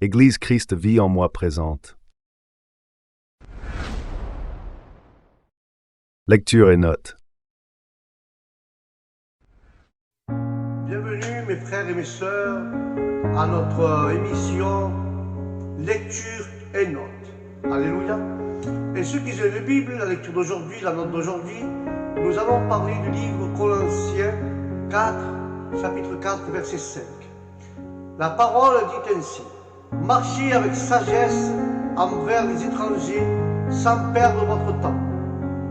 Église Christ vit en moi présente. Lecture et notes. Bienvenue mes frères et mes sœurs à notre émission Lecture et notes. Alléluia. Et ceux qui ont la Bible, la lecture d'aujourd'hui, la note d'aujourd'hui, nous allons parler du livre Colossiens 4, chapitre 4, verset 5. La parole dit ainsi: marchez avec sagesse envers les étrangers sans perdre votre temps.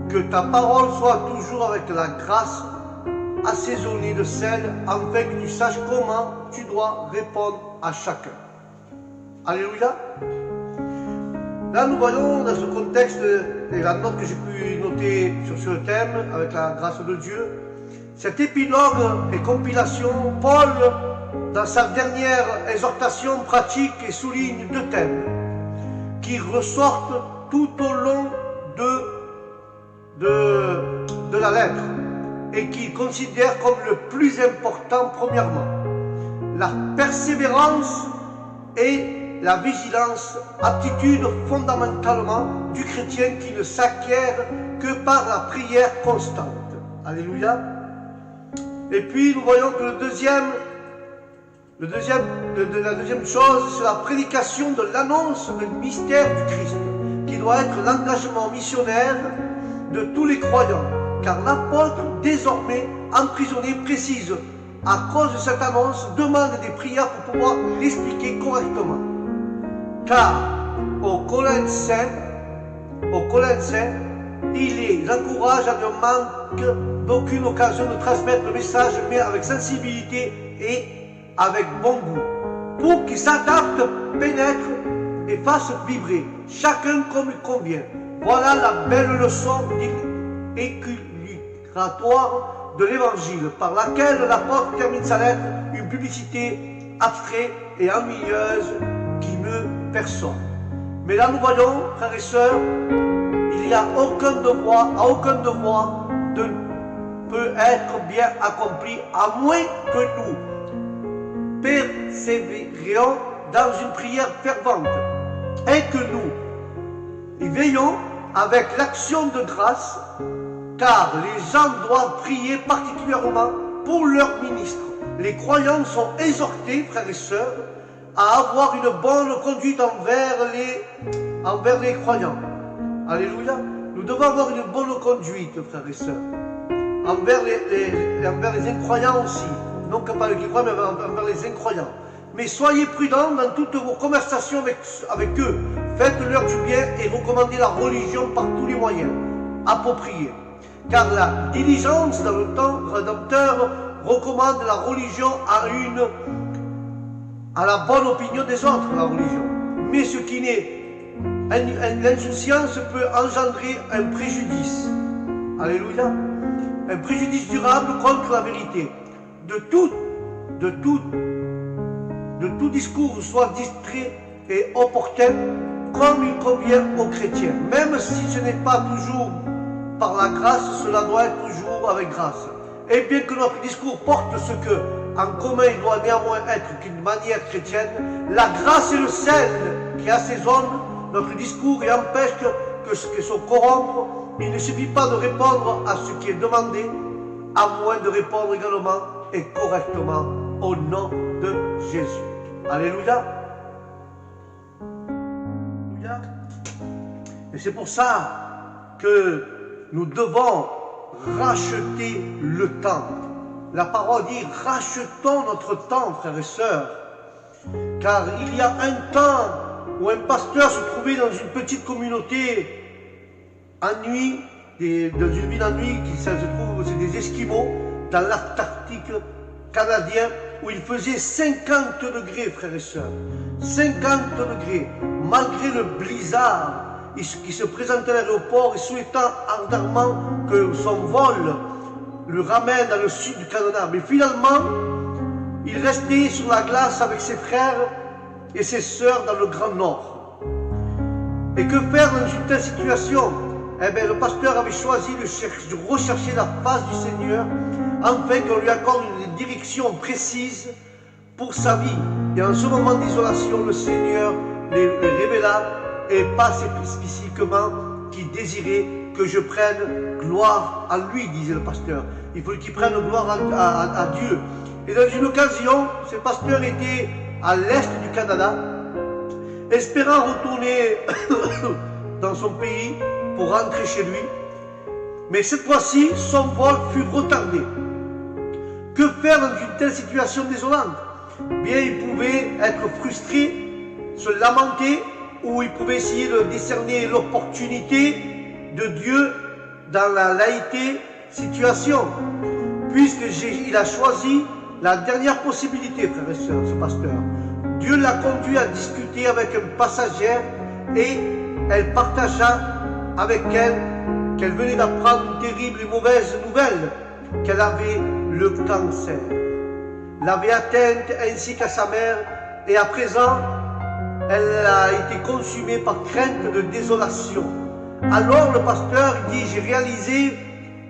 Que ta parole soit toujours avec la grâce assaisonnée de sel, afin que tu saches comment tu dois répondre à chacun. Alléluia. Là, nous voyons dans ce contexte, et la note que j'ai pu noter sur ce thème, avec la grâce de Dieu, cette épilogue et compilation, Paul, dans sa dernière exhortation pratique, et souligne deux thèmes qui ressortent tout au long de la lettre et qu'il considère comme le plus important. Premièrement, la persévérance et la vigilance, aptitude fondamentalement du chrétien qui ne s'acquiert que par la prière constante. Alléluia. Et puis nous voyons que la deuxième chose, c'est la prédication de l'annonce du mystère du Christ, qui doit être l'engagement missionnaire de tous les croyants. Car l'apôtre, désormais emprisonné, précise, à cause de cette annonce, demande des prières pour pouvoir l'expliquer correctement. Car aux Corinthiens, il encourage à ne manquer d'aucune occasion de transmettre le message, mais avec sensibilité et avec bon goût, pour qu'il s'adapte, pénètre et fasse vibrer chacun comme il convient. Voilà la belle leçon éculatoire de l'évangile, par laquelle l'apôtre termine sa lettre, une publicité abstraite et ennuyeuse qui meut personne. Mais là nous voyons, frères et sœurs, il n'y a aucun devoir ne peut être bien accompli à moins que nous persévérions dans une prière fervente et que nous y veillons avec l'action de grâce, car les gens doivent prier particulièrement pour leurs ministres. Les croyants sont exhortés, frères et sœurs, à avoir une bonne conduite envers les croyants. Alléluia. Nous devons avoir une bonne conduite, frères et sœurs, envers les incroyants aussi. Non pas avec les croyants, mais envers les incroyants. Mais soyez prudents dans toutes vos conversations avec eux. Faites-leur du bien et recommandez la religion par tous les moyens appropriés. Car la diligence dans le temps rédempteur recommande la religion à la bonne opinion des autres, la religion. Mais ce qui n'est l'insouciance peut engendrer un préjudice. Alléluia. Un préjudice durable contre la vérité. De tout discours soit distrait et opportun comme il convient aux chrétiens. Même si ce n'est pas toujours par la grâce, cela doit être toujours avec grâce. Et bien que notre discours porte ce que, en commun, il doit néanmoins être qu'une manière chrétienne, la grâce et le sel qui assaisonnent notre discours et empêchent que ce qui se corrompt. Il ne suffit pas de répondre à ce qui est demandé, à moins de répondre également et correctement au nom de Jésus. Alléluia. Alléluia. Et c'est pour ça que nous devons racheter le temps. La parole dit: rachetons notre temps, frères et sœurs. Car il y a un temps où un pasteur se trouvait dans une petite communauté en nuit, dans une ville en nuit, c'est des Esquimaux, dans l'Arctique canadien, où il faisait 50 degrés, frères et sœurs. 50 degrés, malgré le blizzard. Qui se présentait à l'aéroport et souhaitant ardemment que son vol le ramène dans le sud du Canada. Mais finalement, il restait sur la glace avec ses frères et ses sœurs dans le Grand Nord. Et que faire dans une telle situation? Eh bien, le pasteur avait choisi de rechercher la face du Seigneur afin qu'on lui accorde une direction précise pour sa vie. Et en ce moment d'isolation, le Seigneur les révéla, et pas spécifiquement qu'il désirait que je prenne gloire à lui, disait le pasteur. Il faut qu'il prenne gloire à Dieu. Et dans une occasion, ce pasteur était à l'est du Canada, espérant retourner dans son pays pour rentrer chez lui. Mais cette fois-ci, son vol fut retardé. Que faire dans une telle situation désolante? Bien, il pouvait être frustré, se lamenter, ou il pouvait essayer de discerner l'opportunité de Dieu dans la laïté situation, puisqu'il a choisi la dernière possibilité, frères et sœurs, ce pasteur. Dieu l'a conduit à discuter avec une passagère et elle partagea avec elle qu'elle venait d'apprendre une terrible et mauvaise nouvelle, qu'elle avait le cancer, l'avait atteinte ainsi qu'à sa mère, et à présent, elle a été consumée par crainte de désolation. Alors le pasteur dit, j'ai réalisé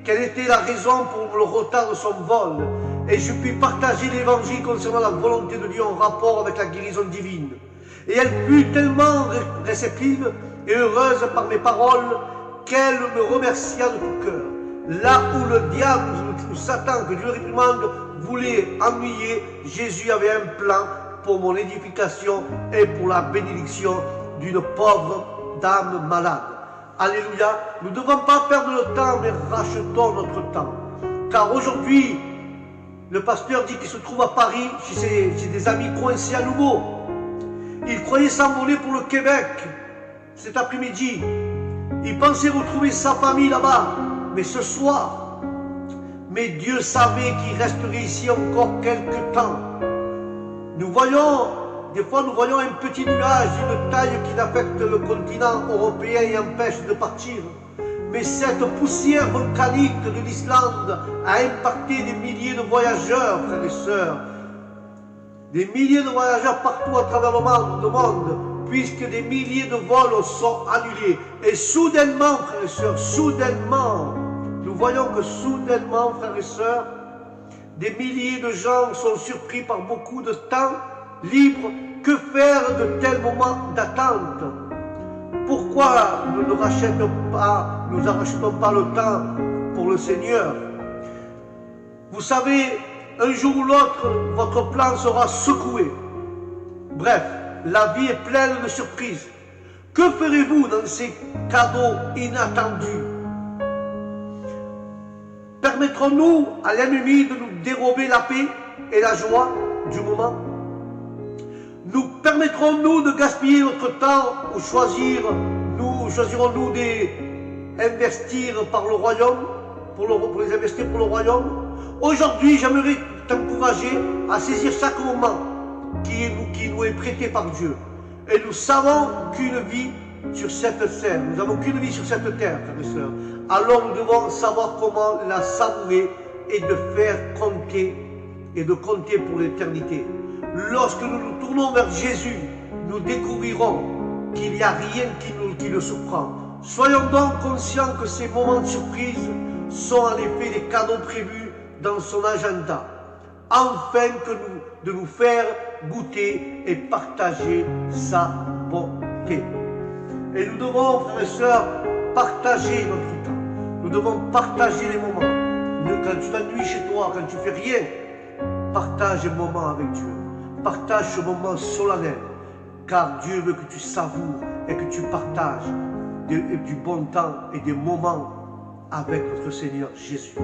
quelle était la raison pour le retard de son vol, et je puis partager l'évangile concernant la volonté de Dieu en rapport avec la guérison divine. Et elle fut tellement réceptive et heureuse par mes paroles qu'elle me remercia de tout cœur. Là où le diable ou Satan, que Dieu réprimande, voulait ennuyer, Jésus avait un plan pour mon édification et pour la bénédiction d'une pauvre dame malade. Alléluia. Nous ne devons pas perdre le temps, mais rachetons notre temps. Car aujourd'hui, le pasteur dit qu'il se trouve à Paris, chez des amis coincés à nouveau. Il croyait s'envoler pour le Québec cet après-midi. Il pensait retrouver sa famille là-bas, mais ce soir. Mais Dieu savait qu'il resterait ici encore quelques temps. Nous voyons, des fois nous voyons un petit nuage d'une taille qui n'affecte le continent européen et empêche de partir. Mais cette poussière volcanique de l'Islande a impacté des milliers de voyageurs, frères et sœurs. Des milliers de voyageurs partout à travers le monde, puisque des milliers de vols sont annulés. Et soudainement, frères et sœurs, soudainement, nous voyons que soudainement, frères et sœurs, des milliers de gens sont surpris par beaucoup de temps libre. Que faire de tels moments d'attente? Pourquoi nous n'arrachetons pas le temps pour le Seigneur? Vous savez, un jour ou l'autre, votre plan sera secoué. Bref, la vie est pleine de surprises. Que ferez-vous dans ces cadeaux inattendus? Permettrons-nous à l'ennemi de nous dérober la paix et la joie du moment? Nous permettrons-nous de gaspiller notre temps ou choisirons-nous d'investir par le royaume, pour les investir pour le royaume? Aujourd'hui, j'aimerais t'encourager à saisir chaque moment qui nous est prêté par Dieu. Et nous savons qu'une vie sur cette terre, nous n'avons qu'une vie sur cette terre, frères et sœurs. Alors nous devons savoir comment la savourer et de faire compter et de compter pour l'éternité. Lorsque nous nous tournons vers Jésus, nous découvrirons qu'il n'y a rien qui le surprend. Soyons donc conscients que ces moments de surprise sont en effet des cadeaux prévus dans son agenda, afin de nous faire goûter et partager sa bonté. Et nous devons, frères et sœurs, partager notre temps. Nous devons partager les moments. Quand tu t'ennuies chez toi, quand tu fais rien, partage un moment avec Dieu. Partage ce moment solennel, car Dieu veut que tu savoures et que tu partages du bon temps et des moments avec notre Seigneur Jésus.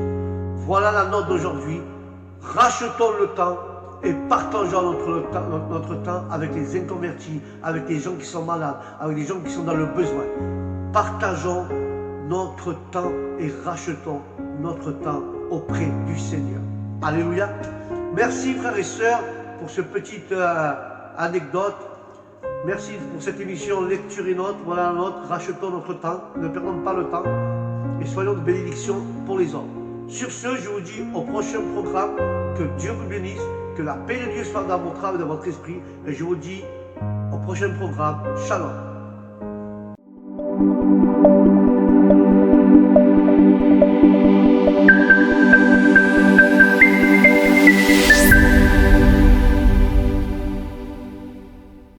Voilà la note d'aujourd'hui. Rachetons le temps et partageons notre temps avec les inconvertis, avec les gens qui sont malades, avec les gens qui sont dans le besoin. Partageons notre temps et rachetons notre temps auprès du Seigneur. Alléluia. Merci frères et sœurs pour cette petite anecdote. Merci pour cette émission Lecture et Notes. Voilà la note. Rachetons notre temps. Ne perdons pas le temps. Et soyons de bénédiction pour les hommes. Sur ce, je vous dis au prochain programme. Que Dieu vous bénisse. Que la paix de Dieu soit dans votre âme et dans votre esprit. Et je vous dis au prochain programme. Shalom.